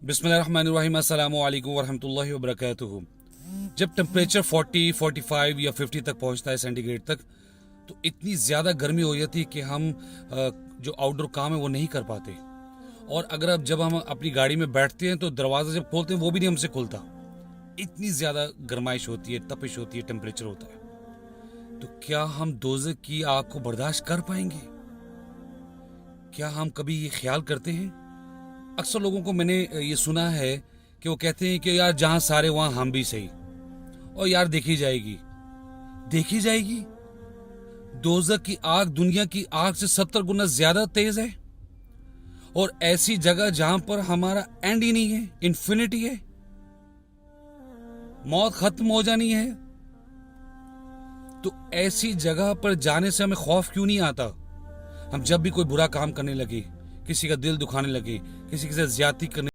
बिस्मिल्लाहिर्रहमानिर्रहीम अस्सलामु अलैकुम वरहमतुल्लाहि वबरकातुहू। जब टेम्परेचर 40, 45 या 50 तक पहुंचता है सेंटीग्रेड तक, तो इतनी ज़्यादा गर्मी हो जाती है कि हम जो आउटडोर काम है वो नहीं कर पाते। और अगर जब हम अपनी गाड़ी में बैठते हैं तो दरवाज़ा जब खोलते हैं वो भी नहीं हमसे खुलता। इतनी ज़्यादा गर्माइश होती है, तपिश होती है, टेम्परेचर होता है। तो क्या हम दोज़ख की आग को बर्दाश्त कर पाएंगे? क्या हम कभी ये ख्याल करते हैं? अक्सर लोगों को मैंने ये सुना है कि वो कहते हैं कि यार जहां सारे वहां हम भी सही, और यार देखी जाएगी। देखी जाएगी? दोज़ख की आग दुनिया की आग से 70 गुना ज्यादा तेज है, और ऐसी जगह जहां पर हमारा एंड ही नहीं है, इन्फिनिटी है, मौत खत्म हो जानी है। तो ऐसी जगह पर जाने से हमें खौफ क्यों नहीं आता? हम जब भी कोई बुरा काम करने लगे, किसी का दिल दुखाने लगे, किसी के साथ ज्यादती करने